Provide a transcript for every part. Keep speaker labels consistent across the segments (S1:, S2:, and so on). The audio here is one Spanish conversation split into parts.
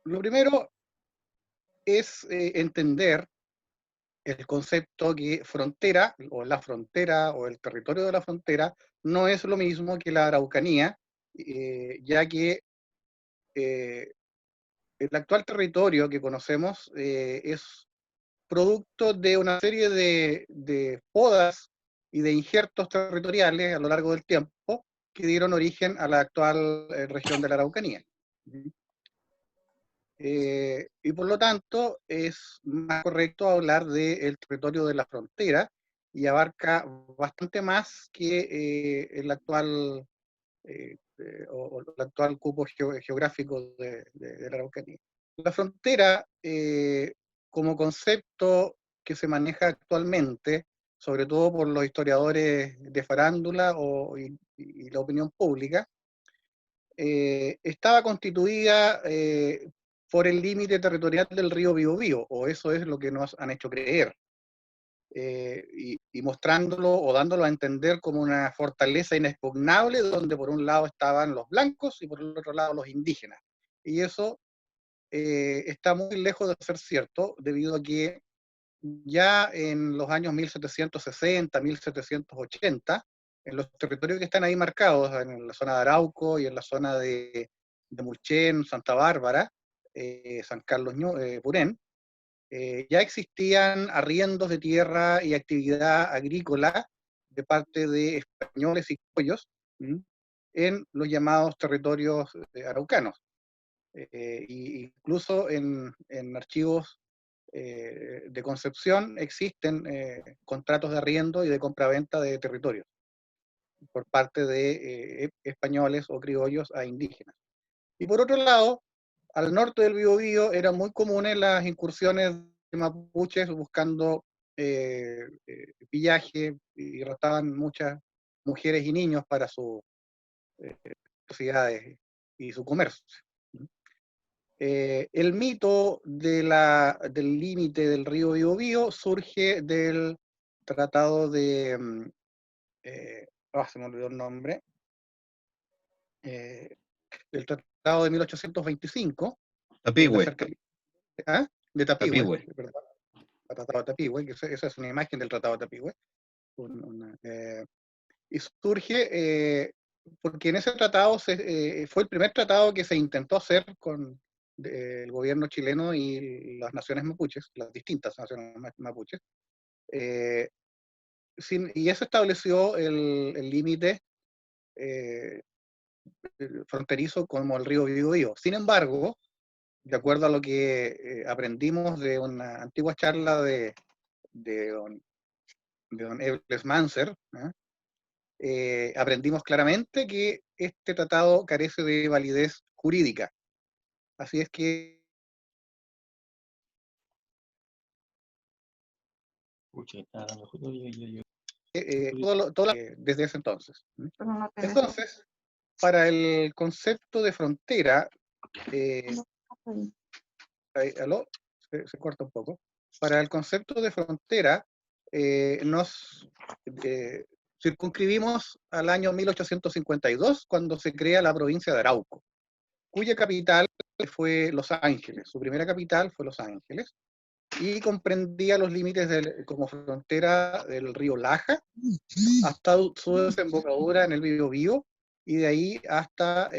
S1: Lo primero es entender el concepto que frontera, o la frontera, o el territorio de la frontera, no es lo mismo que la Araucanía, ya que el actual territorio que conocemos es producto de una serie de podas y de injertos territoriales a lo largo del tiempo que dieron origen a la actual región de la Araucanía. Y por lo tanto es más correcto hablar del territorio de la frontera y abarca bastante más que el actual cupo geográfico de la Araucanía. La frontera, como concepto que se maneja actualmente, sobre todo por los historiadores de farándula y la opinión pública, estaba constituida por el límite territorial del río Biobío, o eso es lo que nos han hecho creer, y mostrándolo o dándolo a entender como una fortaleza inexpugnable, donde por un lado estaban los blancos y por el otro lado los indígenas. Y eso está muy lejos de ser cierto, debido a que ya en los años 1760, 1780, en los territorios que están ahí marcados, en la zona de Arauco y en la zona de Mulchen, Santa Bárbara, San Carlos Purén, ya existían arriendos de tierra y actividad agrícola de parte de españoles y criollos en los llamados territorios araucanos. Incluso en archivos de Concepción existen contratos de arriendo y de compraventa de territorios por parte de españoles o criollos a indígenas. Y por otro lado, al norte del Biobío eran muy comunes las incursiones de mapuches buscando pillaje, y raptaban muchas mujeres y niños para sus necesidades y su comercio. El mito del límite del río Biobío surge del tratado se me olvidó el nombre, del tratado de 1825, de la
S2: Tapigüe.
S1: de Tapigüe,
S2: Tapigüe.
S1: ¿verdad? El tratado de Tapigüe, que esa es una imagen del tratado de Tapigüe. Y surge porque en ese tratado fue el primer tratado que se intentó hacer con el gobierno chileno y las naciones mapuches, las distintas naciones mapuches, y eso estableció el límite fronterizo como el río Biobío. Sin embargo, de acuerdo a lo que aprendimos de una antigua charla de don Ebles Manser, aprendimos claramente que este tratado carece de validez jurídica. Así es que desde ese entonces. Entonces, para el concepto de frontera, ¿aló? Se corta un poco. Para el concepto de frontera, nos circunscribimos al año 1852, cuando se crea la provincia de Arauco, cuya capital fue Los Ángeles. Su primera capital fue Los Ángeles, y comprendía los límites como frontera del río Laja hasta su desembocadura en el Biobío, y de ahí hasta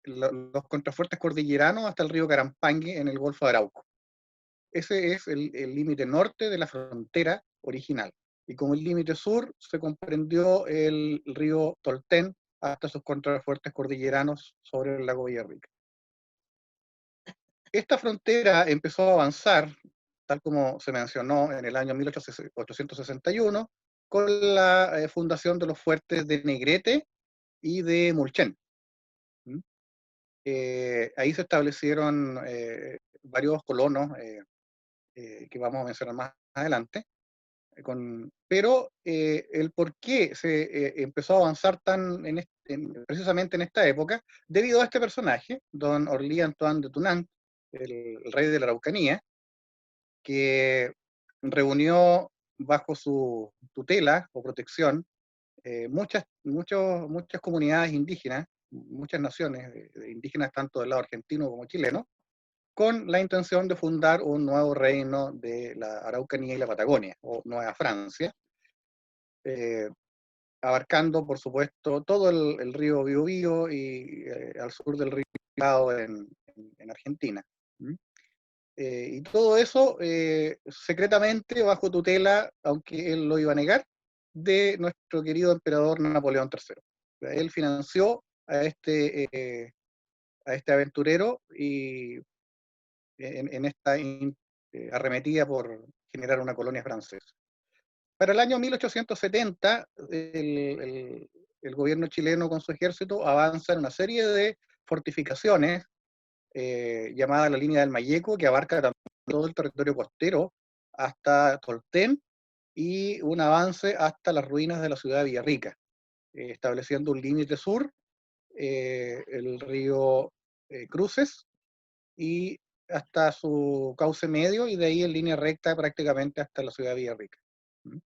S1: los contrafuertes cordilleranos hasta el río Carampangue en el Golfo de Arauco. Ese es el límite norte de la frontera original. Y como el límite sur se comprendió el río Tolten hasta sus contrafuertes cordilleranos sobre el lago Villarrica. Esta frontera empezó a avanzar, tal como se mencionó, en el año 1861, con la fundación de los fuertes de Negrete y de Mulchen. Ahí se establecieron varios colonos que vamos a mencionar más adelante, pero el por qué se empezó a avanzar precisamente en esta época, debido a este personaje, don Orly Antoine de Tunant, el rey de la Araucanía, que reunió bajo su tutela o protección muchas comunidades indígenas, muchas naciones de indígenas, tanto del lado argentino como chileno, con la intención de fundar un nuevo reino de la Araucanía y la Patagonia, o Nueva Francia, eh, abarcando, por supuesto, todo el río Biobío y al sur del río Pilao en Argentina. ¿Mm? Y todo eso secretamente bajo tutela, aunque él lo iba a negar, de nuestro querido emperador Napoleón III. Él financió a este aventurero y en esta arremetida por generar una colonia francesa. Para el año 1870, el gobierno chileno con su ejército avanza en una serie de fortificaciones llamada la línea del Mayeco, que abarca todo el territorio costero hasta Tolten y un avance hasta las ruinas de la ciudad de Villarrica, estableciendo un límite sur, el río Cruces, y hasta su cauce medio, y de ahí en línea recta prácticamente hasta la ciudad de Villarrica. ¿Mm?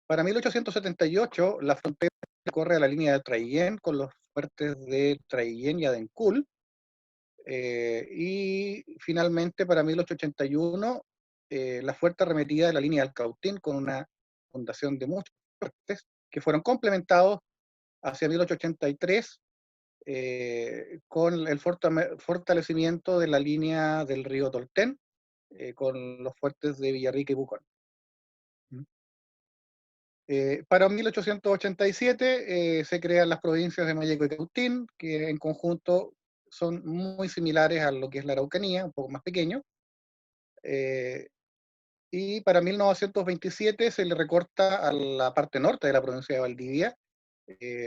S1: Para 1878, la frontera corre a la línea de Traillén con los fuertes de Traillén y Adencul, y finalmente para 1881, la fuerte arremetida de la línea del Cautín con una fundación de muchos fuertes que fueron complementados hacia 1883 con el fortalecimiento de la línea del río Tolten con los fuertes de Villarrica y Bucón. Para 1887 se crean las provincias de Mayeco y Cautín, que en conjunto son muy similares a lo que es la Araucanía, un poco más pequeño. Eh, y para 1927 se le recorta a la parte norte de la provincia de Valdivia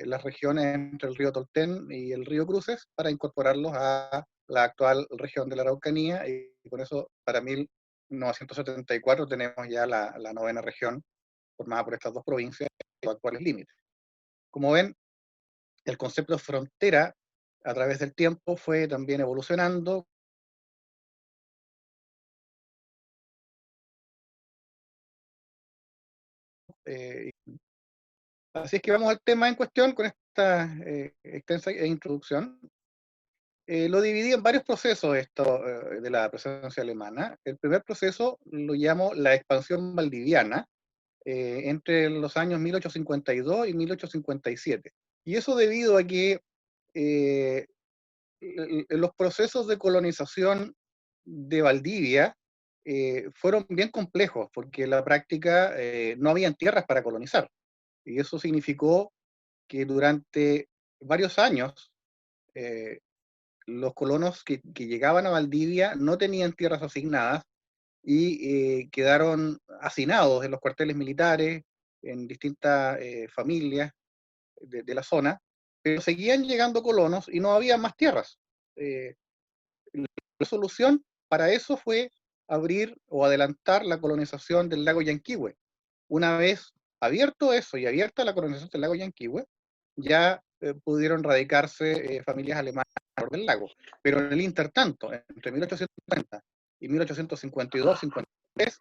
S1: las regiones entre el río Tolten y el río Cruces para incorporarlos a la actual región de la Araucanía, y con eso para 1974 tenemos ya la novena región formada por estas dos provincias, los actuales límites. Como ven, el concepto de frontera a través del tiempo fue también evolucionando. Eh, Así es que vamos al tema en cuestión con esta extensa introducción. Lo dividí en varios procesos esto de la presencia alemana. El primer proceso lo llamo la expansión valdiviana, entre los años 1852 y 1857. Y eso debido a que eh, los procesos de colonización de Valdivia fueron bien complejos, porque en la práctica no habían tierras para colonizar. Y eso significó que durante varios años eh, los colonos que llegaban a Valdivia no tenían tierras asignadas y quedaron hacinados en los cuarteles militares, en distintas familias de la zona, pero seguían llegando colonos y no había más tierras. Eh, la solución para eso fue abrir o adelantar la colonización del lago Yanquihue. Una vez abierto eso y abierta la colonización del lago Yanquihue, ya pudieron radicarse familias alemanas alrededor del lago. Pero en el intertanto, entre 1850 y 1852-53,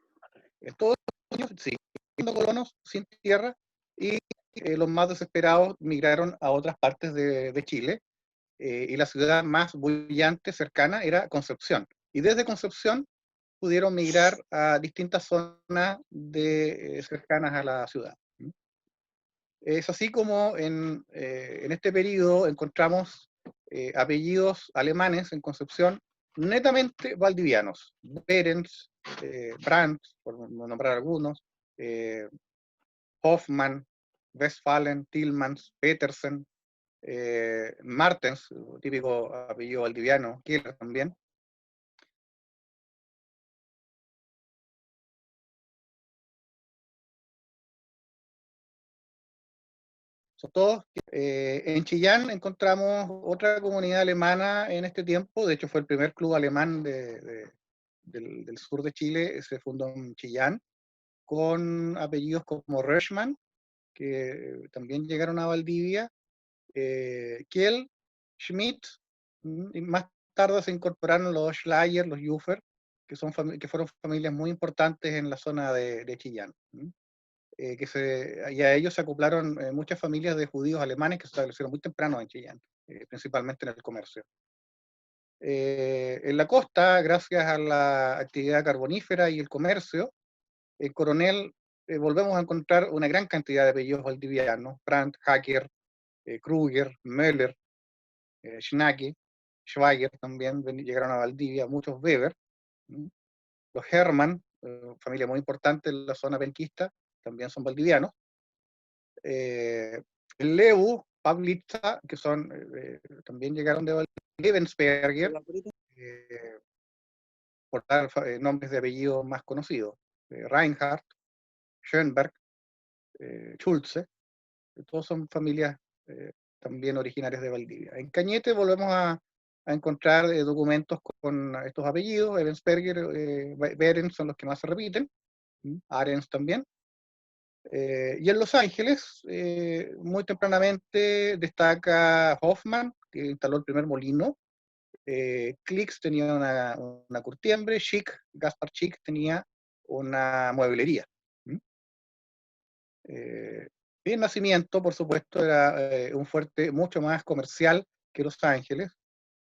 S1: todos los años siguiendo colonos sin tierra, y los más desesperados migraron a otras partes de Chile, y la ciudad más bullante cercana era Concepción. Y desde Concepción pudieron migrar a distintas zonas cercanas a la ciudad. Es así como en este periodo encontramos apellidos alemanes en Concepción netamente valdivianos. Behrens, Brandt, por nombrar algunos, eh, Hoffmann, Westphalen, Tillmans, Petersen, Martens, típico apellido valdiviano, Keller también. Son todos. En Chillán encontramos otra comunidad alemana en este tiempo, de hecho fue el primer club alemán del sur de Chile, se fundó en Chillán, con apellidos como Röschmann, que también llegaron a Valdivia, Kiel, Schmidt, y más tarde se incorporaron los Schleier, los Jufer, que fueron familias muy importantes en la zona de Chillán. y a ellos se acoplaron muchas familias de judíos alemanes que se establecieron muy temprano en Chillán, principalmente en el comercio. En la costa, gracias a la actividad carbonífera y el comercio, en Coronel volvemos a encontrar una gran cantidad de apellidos valdivianos: Brandt, Hacker, Kruger, Möller, Schnacke, Schweiger también llegaron a Valdivia, muchos Weber. Los Hermann, familia muy importante en la zona penquista, también son valdivianos. Leu, Pavlitza, que son, también llegaron de Valdivia. Lebensberger, por dar nombres de apellidos más conocidos. Reinhardt, Schönberg, Schulze, todos son familias también originarias de Valdivia. En Cañete volvemos a encontrar documentos con estos apellidos: Ebensperger, Berens son los que más se repiten, Arens también. Y en Los Ángeles, muy tempranamente destaca Hoffman, que instaló el primer molino. Clicks tenía una curtiembre, Gaspar Schick tenía una mueblería. El nacimiento, por supuesto, era un fuerte mucho más comercial que Los Ángeles.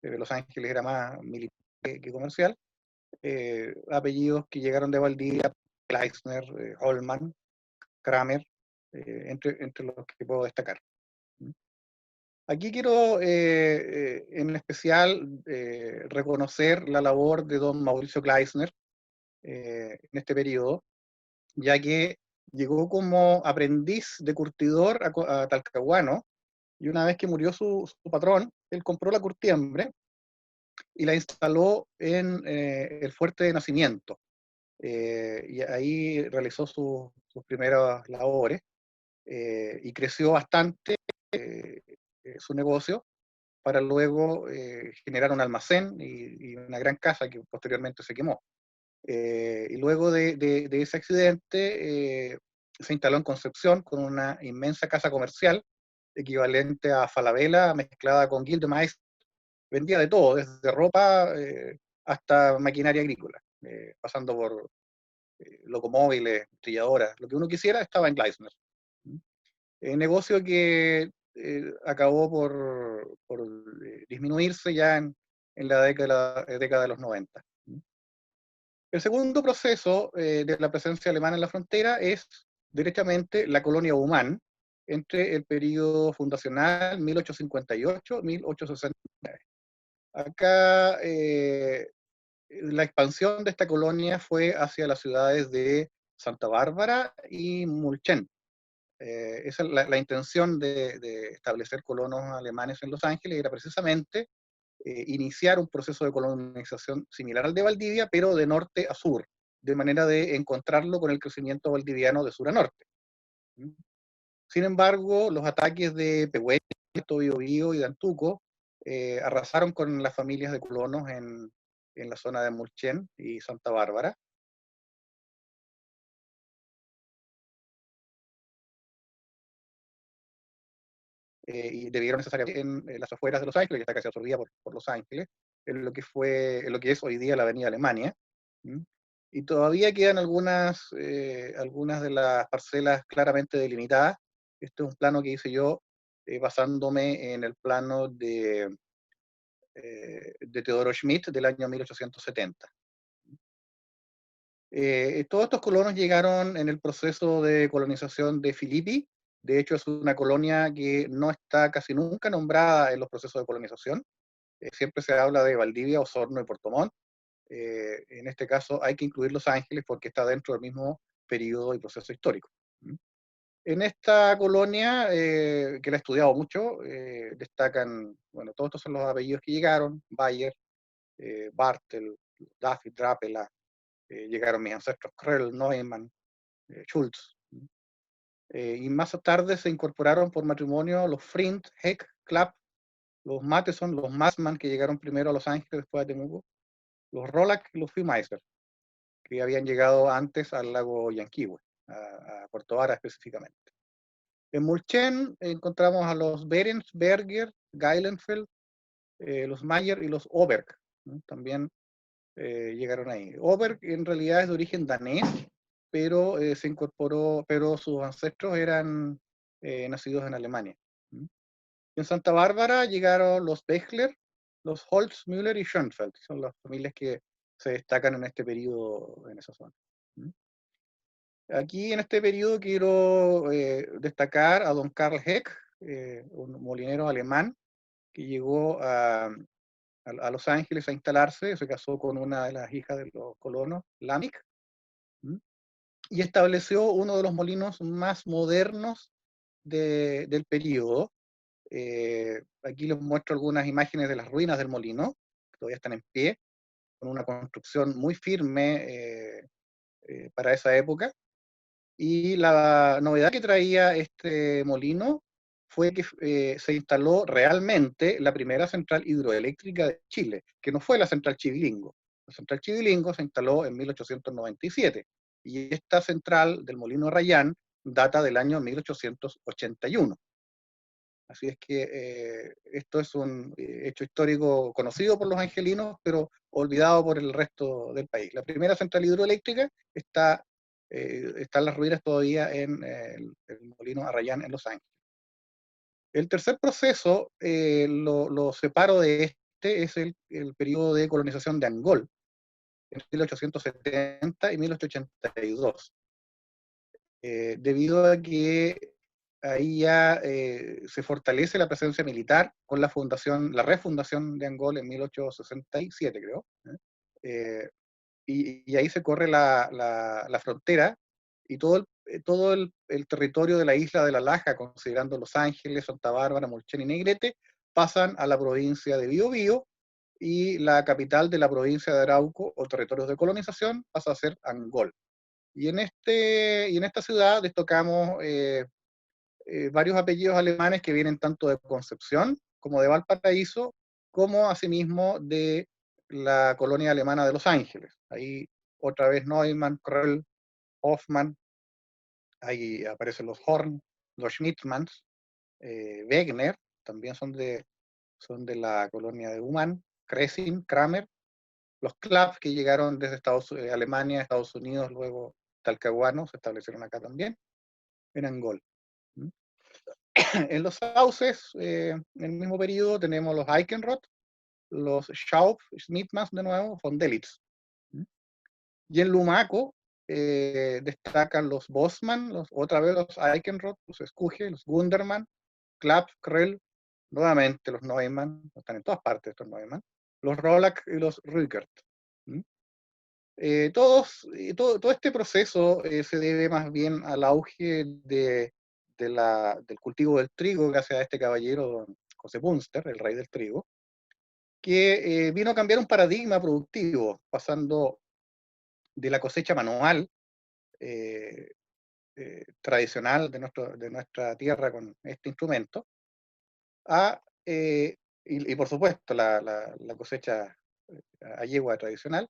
S1: Los Ángeles era más militar que comercial. Apellidos que llegaron de Valdivia: Kleisner, Holman, Kramer, entre los que puedo destacar. Aquí quiero en especial reconocer la labor de don Mauricio Kleisner en este periodo, ya que llegó como aprendiz de curtidor a Talcahuano, y una vez que murió su patrón, él compró la curtiembre y la instaló en el fuerte de Nacimiento. Y ahí realizó sus primeras labores y creció bastante su negocio, para luego generar un almacén y una gran casa que posteriormente se quemó. Y luego de ese accidente se instaló en Concepción con una inmensa casa comercial equivalente a Falabella mezclada con Gildemeister. Vendía de todo, desde ropa hasta maquinaria agrícola, pasando por locomóviles, trilladoras, lo que uno quisiera estaba en Gleisner. Negocio que acabó por disminuirse ya en la década de los 90. El segundo proceso de la presencia alemana en la frontera es directamente la colonia Humán, entre el periodo fundacional 1858-1869. Acá la expansión de esta colonia fue hacia las ciudades de Santa Bárbara y Mulchen. Esa es la intención de establecer colonos alemanes en Los Ángeles, era precisamente iniciar un proceso de colonización similar al de Valdivia, pero de norte a sur, de manera de encontrarlo con el crecimiento valdiviano de sur a norte. Sin embargo, los ataques de Pehuenche, Biobío y de Antuco arrasaron con las familias de colonos en la zona de Mulchen y Santa Bárbara. Y debieron necesariamente en las afueras de Los Ángeles, que está casi absorbida por Los Ángeles, en lo que es hoy día la Avenida Alemania. Y todavía quedan algunas de las parcelas claramente delimitadas. Este es un plano que hice yo basándome en el plano de Teodoro Schmidt del año 1870. Todos estos colonos llegaron en el proceso de colonización de Filippi. De hecho, es una colonia que no está casi nunca nombrada en los procesos de colonización. Siempre se habla de Valdivia, Osorno y Puerto Montt. En este caso hay que incluir Los Ángeles porque está dentro del mismo periodo y proceso histórico. En esta colonia, que la he estudiado mucho, destacan, bueno, todos estos son los apellidos que llegaron: Bayer, Bartel, Duffy, Drapela, llegaron mis ancestros Krell, Neumann, Schultz. Y más tarde se incorporaron por matrimonio los Frind, Heck, Clapp, los Matheson, los Massman, que llegaron primero a Los Ángeles, después a Temuco, los Rolack y los Fiemeister, que habían llegado antes al lago Yanquihue, a Puerto Vara específicamente. En Mulchen encontramos a los Berens, Berger, Geilenfeld, los Mayer y los Oberg, ¿no? También llegaron ahí. Oberg en realidad es de origen danés, pero se incorporó, pero sus ancestros eran nacidos en Alemania. ¿Mm? En Santa Bárbara llegaron los Bechler, los Holz, Müller y Schoenfeld, son las familias que se destacan en este periodo en esa zona. ¿Mm? Aquí en este periodo quiero destacar a don Karl Heck, un molinero alemán que llegó a Los Ángeles a instalarse, se casó con una de las hijas de los colonos, Lamich, y estableció uno de los molinos más modernos del periodo. Aquí les muestro algunas imágenes de las ruinas del molino, que todavía están en pie, con una construcción muy firme para esa época. Y la novedad que traía este molino fue que se instaló realmente la primera central hidroeléctrica de Chile, que no fue la central Chivilingo. La central Chivilingo se instaló en 1897 y esta central del molino Rayán data del año 1881. Así es que esto es un hecho histórico conocido por los angelinos, pero olvidado por el resto del país. La primera central hidroeléctrica está en las ruinas todavía en el molino Arrayán en Los Ángeles. El tercer proceso lo separo de este, es el periodo de colonización de Angol, en 1870 y 1882. Debido a que ahí ya se fortalece la presencia militar con la refundación de Angol en 1867, creo. Eh, y ahí se corre la frontera y todo el territorio de la isla de La Laja, considerando Los Ángeles, Santa Bárbara, Molchen y Negrete, pasan a la provincia de Biobío y la capital de la provincia de Arauco o territorios de colonización pasa a ser Angol. Y en esta ciudad destacamos varios apellidos alemanes que vienen tanto de Concepción como de Valparaíso, como asimismo de la colonia alemana de Los Ángeles. Ahí otra vez Neumann, Kröll, Hoffmann, ahí aparecen los Horn, los Schmidtmanns, Wegener, también son de la colonia de Uman, Kressing, Kramer, los Klapp que llegaron desde Alemania, Estados Unidos, luego talcahuanos, se establecieron acá también, en Angol. ¿Mm? En los sauces, en el mismo periodo, tenemos los Eichenroth, los Schaub, Schmidtmann de nuevo, von Delitz. ¿Mm? Y en Lumaco destacan los Bosman, otra vez los Eichenroth, los Escuge, los Gundermann, Klapp, Krell, nuevamente los Neumann, están en todas partes estos Neumann, los Rollack y los Rückert. ¿Mm? Todo este proceso se debe más bien al auge del cultivo del trigo gracias a este caballero, don José Bunster, el rey del trigo, que vino a cambiar un paradigma productivo, pasando de la cosecha manual eh, tradicional de nuestra tierra con este instrumento, y por supuesto la cosecha a yegua tradicional,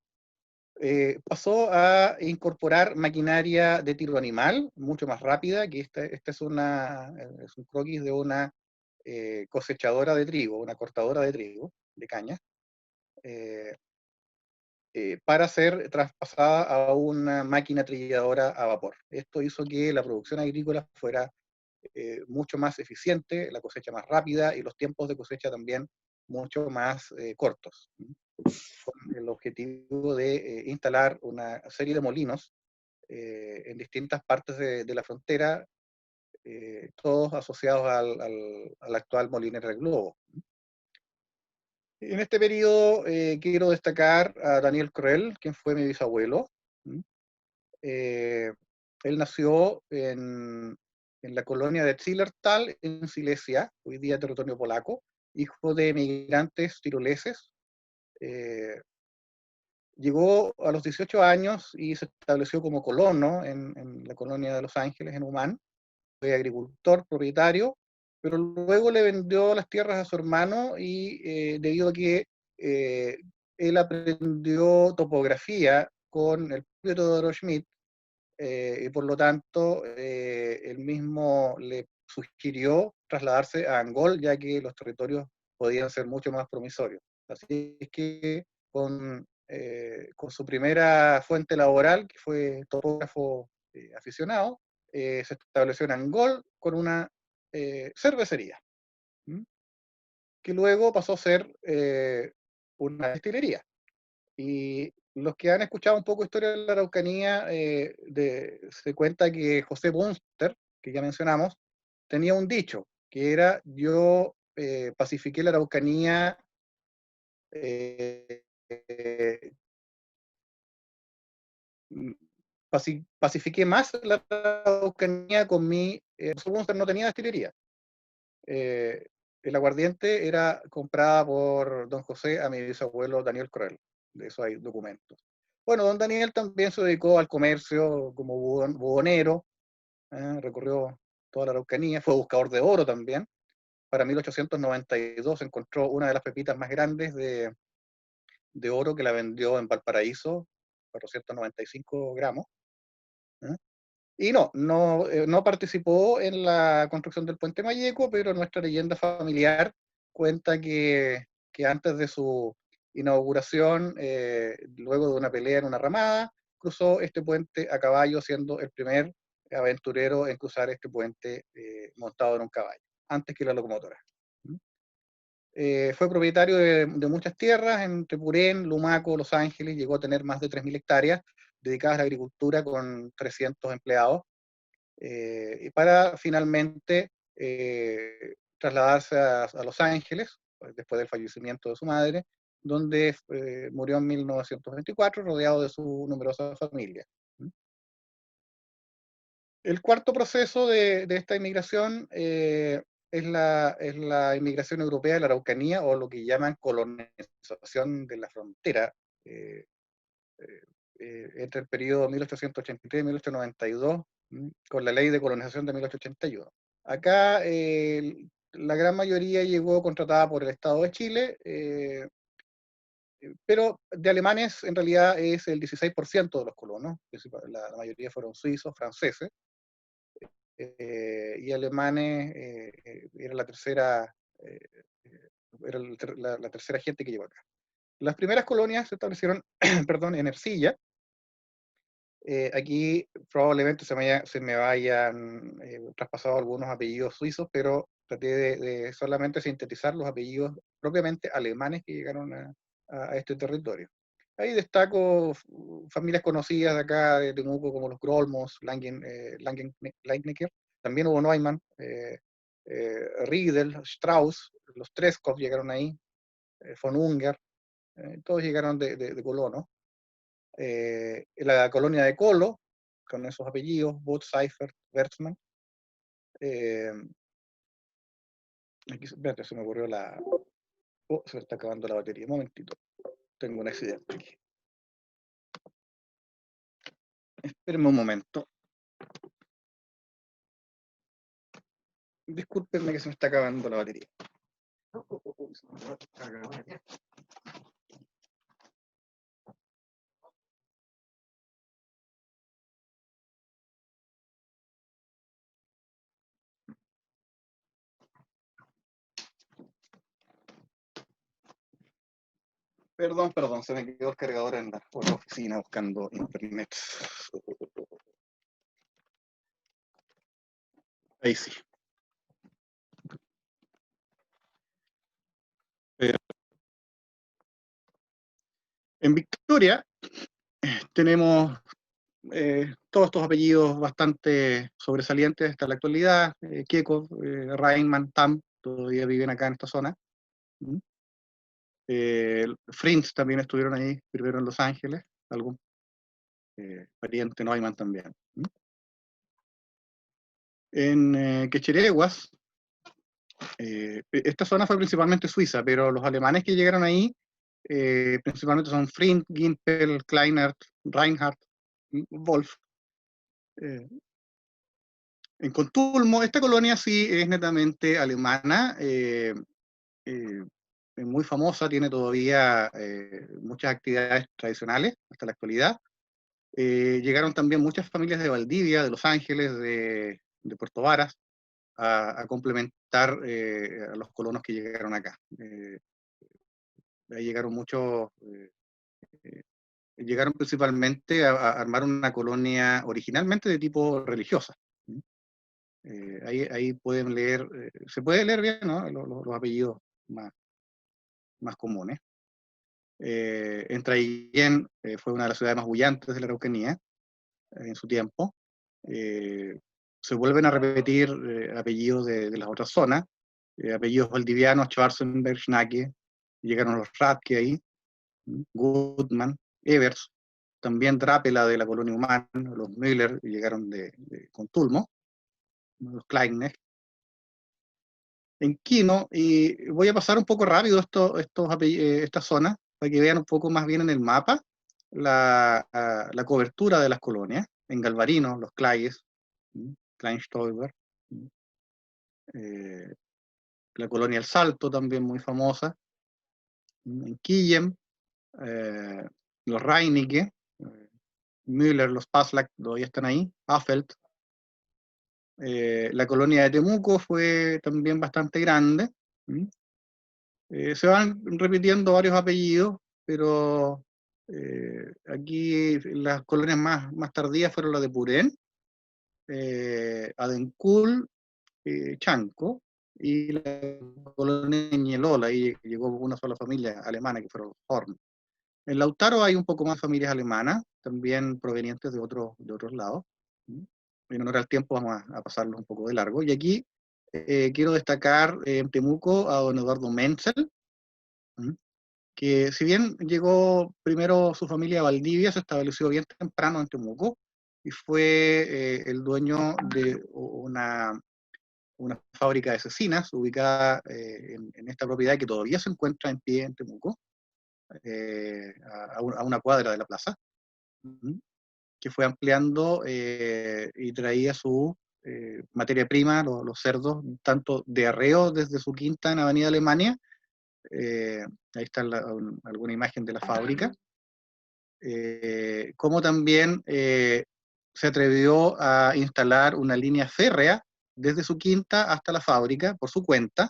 S1: pasó a incorporar maquinaria de tiro animal, mucho más rápida, que esta es un croquis de una cosechadora de trigo, una cortadora de trigo, de caña, eh, para ser traspasada a una máquina trilladora a vapor. Esto hizo que la producción agrícola fuera mucho más eficiente, la cosecha más rápida y los tiempos de cosecha también mucho más cortos, con el objetivo de instalar una serie de molinos en distintas partes de la frontera, todos asociados al actual Molinero del Globo. En este periodo quiero destacar a Daniel Krell, quien fue mi bisabuelo. Eh, Él nació en la colonia de Zillertal, en Silesia, hoy día territorio polaco, hijo de emigrantes tiroleses. Eh, Llegó a los 18 años y se estableció como colono en la colonia de Los Ángeles, en Humán. Fue agricultor, propietario, pero luego le vendió las tierras a su hermano y debido a que eh, él aprendió topografía con el propio Teodoro Schmidt, y por lo tanto él mismo le sugirió trasladarse a Angol, ya que los territorios podían ser mucho más promisorios. Así es que con con su primera fuente laboral, que fue topógrafo aficionado, se estableció en Angol con una cervecería, ¿m? Que luego pasó a ser una destilería. Y los que han escuchado un poco historia de la Araucanía, se cuenta que José Bunster, que ya mencionamos, tenía un dicho, que era: yo pacifiqué la Araucanía, eh, eh, pacifiqué más la Araucanía con mi... José Bunster no tenía destilería. Eh, el aguardiente era comprada por don José a mi bisabuelo Daniel Corral. De eso hay documentos. Bueno, don Daniel también se dedicó al comercio como buhonero, recorrió toda la Araucanía, fue buscador de oro también. Para 1892 encontró una de las pepitas más grandes de oro, que la vendió en Valparaíso, 495 gramos. ¿Eh? Y no participó en la construcción del puente Mayeco, pero nuestra leyenda familiar cuenta que antes de su inauguración, luego de una pelea en una ramada, cruzó este puente a caballo, siendo el primer aventurero en cruzar este puente montado en un caballo, antes que la locomotora. Fue propietario de muchas tierras en Tepurén, Lumaco, Los Ángeles. Llegó a tener más de 3.000 hectáreas dedicadas a la agricultura, con 300 empleados, y para finalmente trasladarse a Los Ángeles, después del fallecimiento de su madre, donde murió en 1924, rodeado de su numerosa familia. El cuarto proceso de esta inmigración es la inmigración europea de la Araucanía, o lo que llaman colonización de la frontera, eh, eh, entre el periodo 1883 y 1892, con la ley de colonización de 1881. Acá la gran mayoría llegó contratada por el Estado de Chile, pero de alemanes en realidad es el 16% de los colonos. La mayoría fueron suizos, franceses, y alemanes era la tercera, eh, era la tercera gente que llegó acá. Las primeras colonias se establecieron perdón, en Ercilla. Aquí probablemente se me vayan traspasado algunos apellidos suizos, pero traté de solamente sintetizar los apellidos propiamente alemanes que llegaron a este territorio. Ahí destaco familias conocidas de acá, de Temuco, como los Grolmos, Langenecker. También hubo Neumann, Riedel, Strauss, los Treskov llegaron ahí, von Unger, todos llegaron de colonos. La colonia de Colo, con esos apellidos: Booth, Seifert, Bertzmann. Eh, Aquí, espérate, se me ocurrió la... Oh, se me está acabando la batería. Un momentito. Tengo un accidente aquí. Espérenme un momento. Discúlpenme que se me está acabando la batería. Perdón, se me quedó el cargador en la oficina buscando internet. Ahí sí. Eh, en Victoria tenemos todos estos apellidos bastante sobresalientes hasta la actualidad. Kiekov, Reinman, Tam, todavía viven acá en esta zona. Frinz también estuvieron ahí, primero en Los Ángeles, algún pariente Neumann también. En Quechereguas, esta zona fue principalmente suiza, pero los alemanes que llegaron ahí principalmente son Frinz, Gimpel, Kleinert, Reinhardt, Wolf. Eh, en Contulmo, esta colonia sí es netamente alemana, es muy famosa, tiene todavía muchas actividades tradicionales hasta la actualidad. Llegaron también muchas familias de Valdivia, de Los Ángeles, de Puerto Varas, a complementar a los colonos que llegaron acá. Ahí llegaron muchos llegaron principalmente a armar una colonia originalmente de tipo religiosa. Ahí pueden leer, se puede leer bien, ¿no? Los apellidos más, más comunes. Entraillén fue una de las ciudades más bullantes de la Araucanía en su tiempo. Eh, Se vuelven a repetir apellidos de las otras zonas, apellidos valdivianos, Schwarzenberg, Schnake, llegaron los Radke ahí, Goodman, Evers, también Drapela de la colonia humana, los Müller llegaron con Tulmo, los Kleine, en Quino, y voy a pasar un poco rápido estas zonas, para que vean un poco más bien en el mapa la cobertura de las colonias, en Galvarino, los Clayes, Kleinstolber, eh, la colonia El Salto también muy famosa, en Quillem, eh, los Reinicke, Müller, los Paslak todavía están ahí, Afelt. La colonia de Temuco fue también bastante grande. Se van repitiendo varios apellidos, pero aquí las colonias más tardías fueron las de Purén, Adencul, Chanco, y la colonia de Ñelola, ahí llegó una sola familia alemana que fueron los Horn. En Lautaro hay un poco más familias alemanas, también provenientes de otros lados. En honor al tiempo vamos a pasarlo un poco de largo. Y aquí quiero destacar en Temuco a don Eduardo Menzel, que si bien llegó primero su familia a Valdivia, se estableció bien temprano en Temuco y fue el dueño de una fábrica de cecinas ubicada en esta propiedad que todavía se encuentra en pie en Temuco, a una cuadra de la plaza, que fue ampliando y traía su materia prima, los cerdos, tanto de arreo desde su quinta en Avenida Alemania, ahí está alguna imagen de la fábrica, como también se atrevió a instalar una línea férrea desde su quinta hasta la fábrica por su cuenta,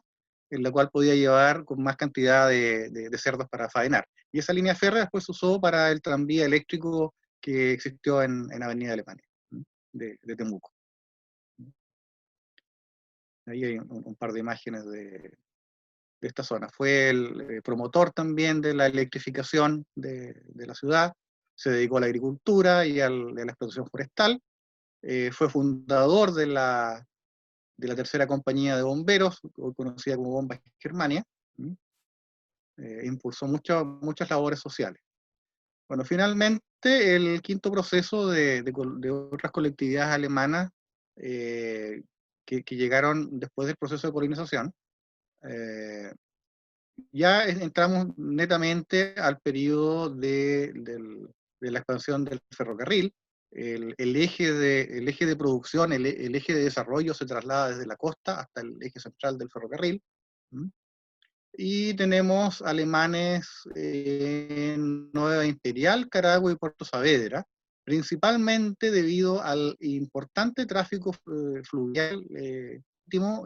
S1: en la cual podía llevar con más cantidad de cerdos para faenar. Y esa línea férrea después se usó para el tranvía eléctrico que existió en Avenida Alemania, de Temuco. Ahí hay un par de imágenes de esta zona. Fue el promotor también de la electrificación de la ciudad, se dedicó a la agricultura y a la explotación forestal, fue fundador de la tercera compañía de bomberos, hoy conocida como Bombas Germania, impulsó muchas labores sociales. Bueno, finalmente el quinto proceso de otras colectividades alemanas que llegaron después del proceso de colonización, ya entramos netamente al periodo de la expansión del ferrocarril. El eje de producción, el eje de desarrollo se traslada desde la costa hasta el eje central del ferrocarril. Y tenemos alemanes en Nueva Imperial, Caragua y Puerto Saavedra, principalmente debido al importante tráfico fluvial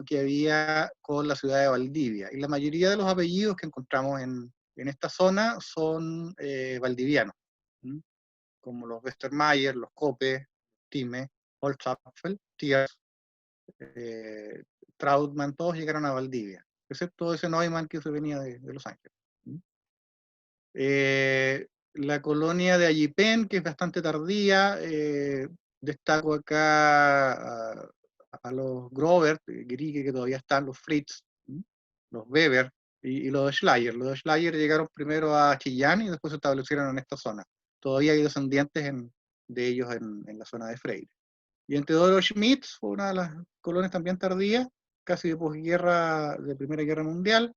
S1: que había con la ciudad de Valdivia. Y la mayoría de los apellidos que encontramos en esta zona son valdivianos, como los Westermayer, los Cope, Time, Holzapfel, Thiers, Trautmann, todos llegaron a Valdivia, excepto ese Neumann que se venía de Los Ángeles. La colonia de Allipen, que es bastante tardía, destaco acá a los Grover, Griege, que todavía están, los Fritz, los Weber y los Schleier. Los Schleier llegaron primero a Chillán y después se establecieron en esta zona. Todavía hay descendientes de ellos en la zona de Freire. Y en Teodoro Schmitz fue una de las colonias también tardías, casi de posguerra, de Primera Guerra Mundial,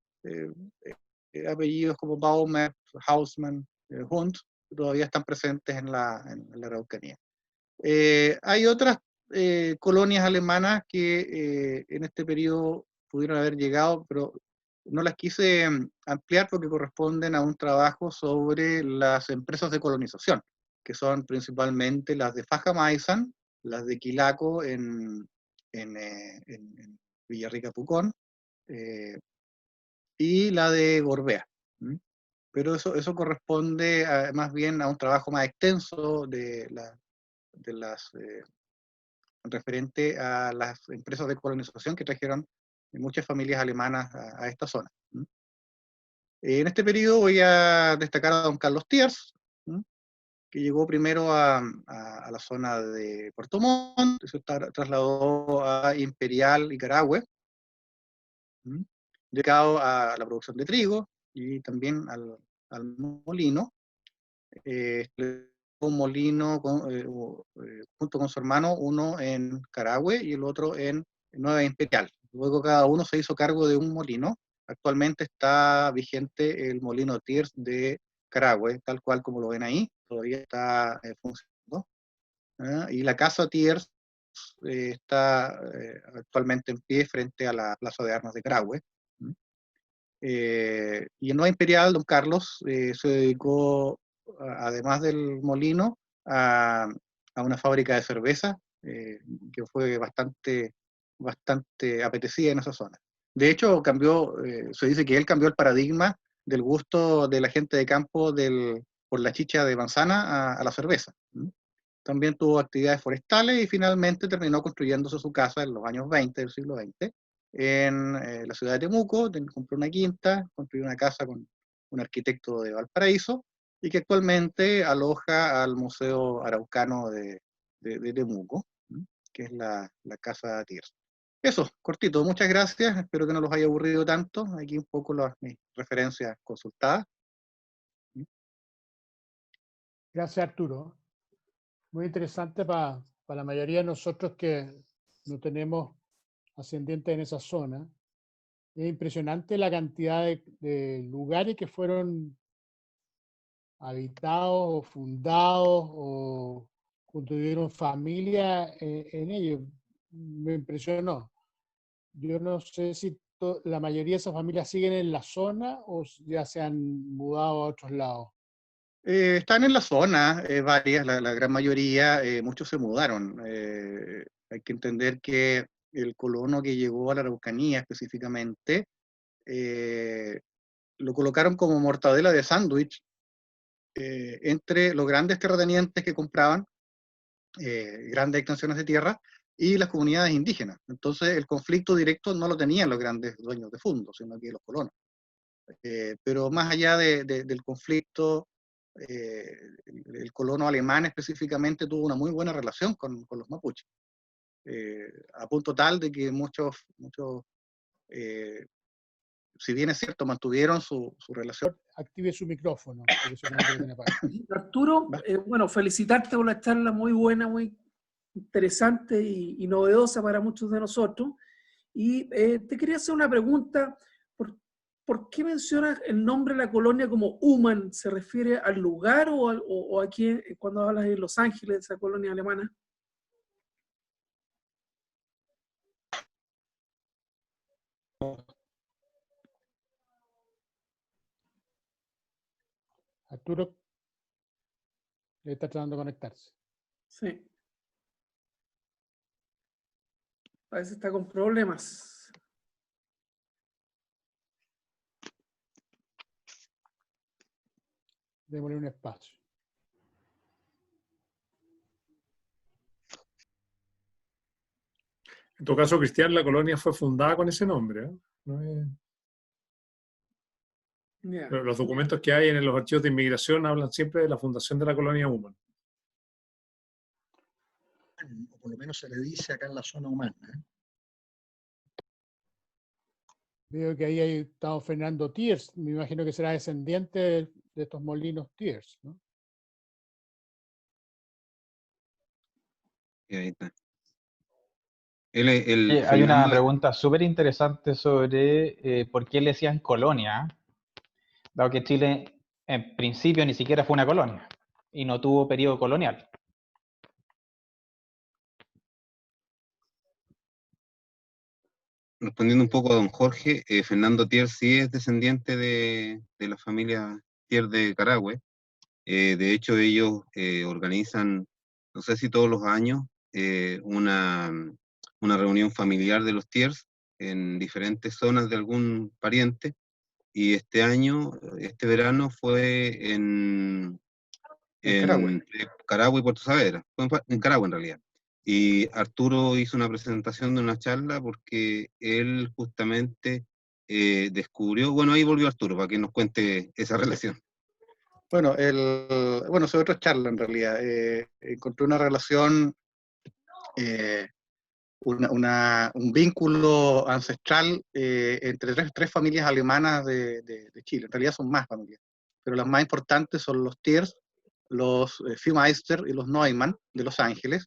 S1: apellidos como Baumer, Hausmann, Hunt, todavía están presentes en la Araucanía. Hay otras colonias alemanas que en este periodo pudieron haber llegado, pero no las quise ampliar porque corresponden a un trabajo sobre las empresas de colonización, que son principalmente las de Faja-Maisan, las de Quilaco en Villarrica-Pucón, y la de Gorbea. pero eso corresponde más bien a un trabajo más extenso de las referente a las empresas de colonización que trajeron muchas familias alemanas a esta zona. En este periodo voy a destacar a don Carlos Thiers, que llegó primero a la zona de Puerto Montt, se trasladó a Imperial, Nicaragua, dedicado a la producción de trigo y también al molino. Un molino junto con su hermano, uno en Carahue y el otro en Nueva Imperial. Luego cada uno se hizo cargo de un molino. Actualmente está vigente el molino Thiers de Carahue, tal cual como lo ven ahí, todavía está funcionando. Y la casa Thiers está actualmente en pie frente a la Plaza de Armas de Carahue. Y en Nueva Imperial, don Carlos se dedicó, además del molino, a una fábrica de cerveza que fue bastante apetecida en esa zona. De hecho, se dice que él cambió el paradigma del gusto de la gente de campo por la chicha de manzana a la cerveza. También tuvo actividades forestales y finalmente terminó construyéndose su casa en los años 20 del siglo XX en la ciudad de Temuco. Compró una quinta, construyó una casa con un arquitecto de Valparaíso y que actualmente aloja al Museo Araucano de Temuco, que es la Casa Thiers. Eso, cortito, muchas gracias, espero que no los haya aburrido tanto. Aquí un poco mis referencias consultadas.
S2: Gracias, Arturo. Muy interesante para la mayoría de nosotros que no tenemos ascendientes en esa zona. Es impresionante la cantidad de lugares que fueron habitados o fundados o construyeron familia en ellos. Me impresionó. Yo no sé si la mayoría de esas familias siguen en la zona o ya se han mudado a otros lados.
S1: Están en la zona, varias, la gran mayoría, muchos se mudaron. Hay que entender que el colono que llegó a la Araucanía específicamente, lo colocaron como mortadela de sándwich entre los grandes terratenientes que compraban grandes extensiones de tierra y las comunidades indígenas. Entonces el conflicto directo no lo tenían los grandes dueños de fondos, sino que los colonos. Pero más allá del conflicto, el colono alemán específicamente tuvo una muy buena relación con los mapuches, a punto tal de que muchos si bien es cierto, mantuvieron su relación.
S2: Active su micrófono, porque seguramente lo tiene apagado.
S3: Arturo, bueno, felicitarte por la charla muy buena, muy interesante y novedosa para muchos de nosotros. Y te quería hacer una pregunta. ¿Por qué mencionas el nombre de la colonia como Uman? ¿Se refiere al lugar o aquí cuando hablas de Los Ángeles, esa colonia alemana?
S2: Arturo está tratando de conectarse.
S3: Sí. Parece que está con problemas.
S2: Démosle un espacio.
S4: En todo caso, Cristian, la colonia fue fundada con ese nombre, ¿eh? No es...
S3: Yeah.
S4: Los documentos que hay en los archivos de inmigración hablan siempre de la fundación de la colonia Uman.
S5: O por lo menos se le dice acá en la zona humana.
S2: Veo que ahí está Fernando Thiers. Me imagino que será descendiente de estos molinos Thiers, ¿no?
S6: Y ahí está.
S7: Hay una pregunta súper interesante sobre por qué le decían colonia, dado que Chile en principio ni siquiera fue una colonia y no tuvo periodo colonial.
S6: Respondiendo un poco a don Jorge, Fernando Thiers sí es descendiente de la familia Thiers de Carahue. De hecho, ellos organizan, no sé si todos los años, una reunión familiar de los Thiers en diferentes zonas de algún pariente, y este año, este verano, fue en Carahue y Puerto Saavedra, fue en Carahue en realidad. Y Arturo hizo una presentación de una charla porque él justamente descubrió, bueno, ahí volvió Arturo para que nos cuente esa relación.
S1: Bueno, sobre otra charla en realidad. Encontré una relación, un vínculo ancestral entre tres familias alemanas de Chile. En realidad son más familias, pero las más importantes son los Thiers, los Viehmeister y los Neumann de Los Ángeles.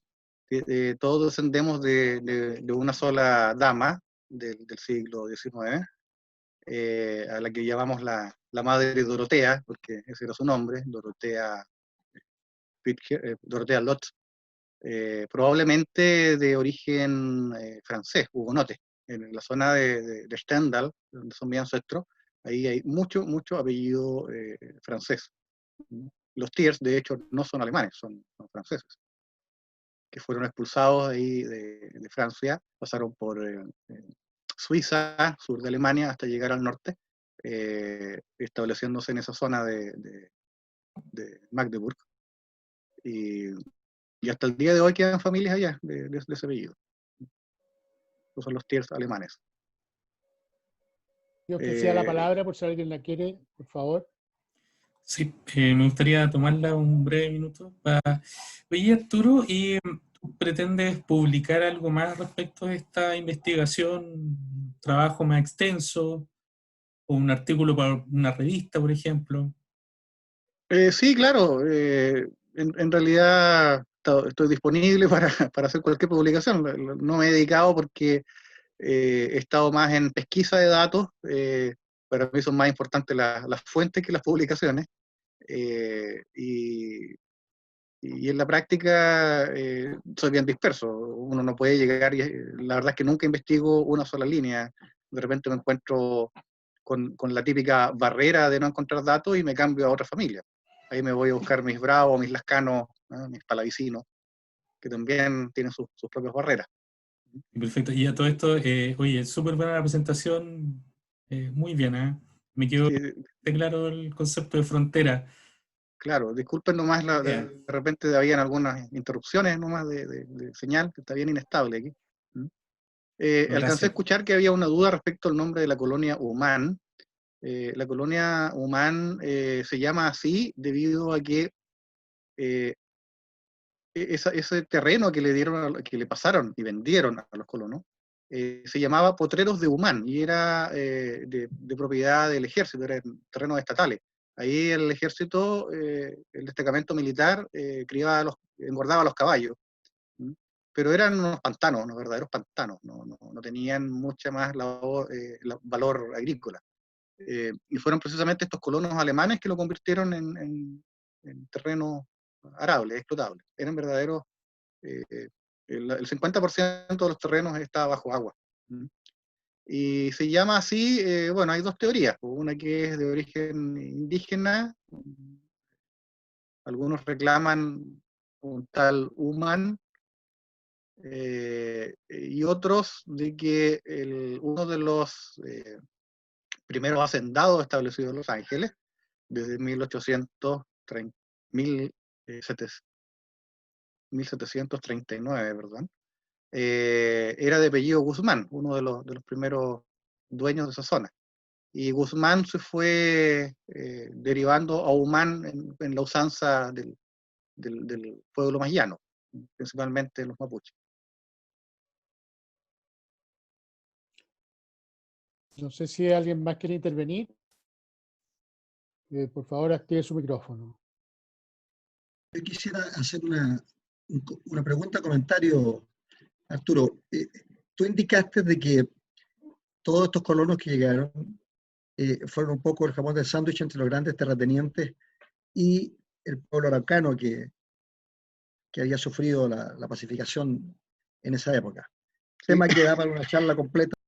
S1: Todos descendemos de una sola dama del siglo XIX, a la que llamamos la madre Dorotea, porque ese era su nombre, Dorotea Lotz, probablemente de origen francés, hugonote. En la zona de Stendhal, donde son mis ancestros, ahí hay mucho apellido francés. Los Thiers, de hecho, no son alemanes, son franceses, que fueron expulsados ahí de Francia, pasaron por Suiza, sur de Alemania, hasta llegar al norte, estableciéndose en esa zona de Magdeburg. Y hasta el día de hoy quedan familias allá de ese apellido. Esos son los Thiers alemanes.
S2: Yo ofrecía la palabra por si alguien la quiere, por favor.
S8: Sí, me gustaría tomarla un breve minuto. Oye, Arturo, ¿y tú pretendes publicar algo más respecto a esta investigación? ¿Un trabajo más extenso? ¿O un artículo para una revista, por ejemplo?
S1: Sí, claro. En realidad estoy disponible para hacer cualquier publicación. No me he dedicado porque he estado más en pesquisa de datos. Para mí son más importantes las fuentes que las publicaciones. Y en la práctica soy bien disperso. Uno no puede llegar, la verdad es que nunca investigo una sola línea. De repente me encuentro con la típica barrera de no encontrar datos y me cambio a otra familia. Ahí me voy a buscar mis bravos, mis lascanos, ¿no? Mis palavicinos, que también tienen sus propias barreras.
S8: Perfecto. Y a todo esto, oye, súper buena la presentación, muy bien, ¿eh? Me quedó claro el concepto de frontera.
S1: Claro, disculpen nomás, de repente habían algunas interrupciones nomás de señal, que está bien inestable aquí. Alcancé a escuchar que había una duda respecto al nombre de la colonia Umán. La colonia Umán se llama así debido a que ese terreno que le pasaron y vendieron a los colonos, se llamaba Potreros de Umán y era de propiedad del ejército, eran terrenos estatales. Ahí el ejército, el destacamento militar, engordaba los caballos, ¿sí? Pero eran unos pantanos, unos verdaderos pantanos, no tenían mucha más valor agrícola. Y fueron precisamente estos colonos alemanes que lo convirtieron en terreno arable, explotables. Eran verdaderos, el 50% de los terrenos está bajo agua. Y se llama así, bueno, hay dos teorías. Una que es de origen indígena, algunos reclaman un tal Umán, y otros de que uno de los primeros hacendados establecidos en Los Ángeles, desde 1739, perdón, era de apellido Guzmán, uno de los primeros dueños de esa zona. Y Guzmán se fue derivando a Humán en la usanza del pueblo más llano, principalmente los mapuches.
S2: No sé si alguien más quiere intervenir. Por favor, active su micrófono.
S5: Yo quisiera hacer una pregunta, comentario, Arturo. Tú indicaste de que todos estos colonos que llegaron fueron un poco el jamón del sándwich entre los grandes terratenientes y el pueblo araucano que había sufrido la pacificación en esa época. Tema que da para una charla completa.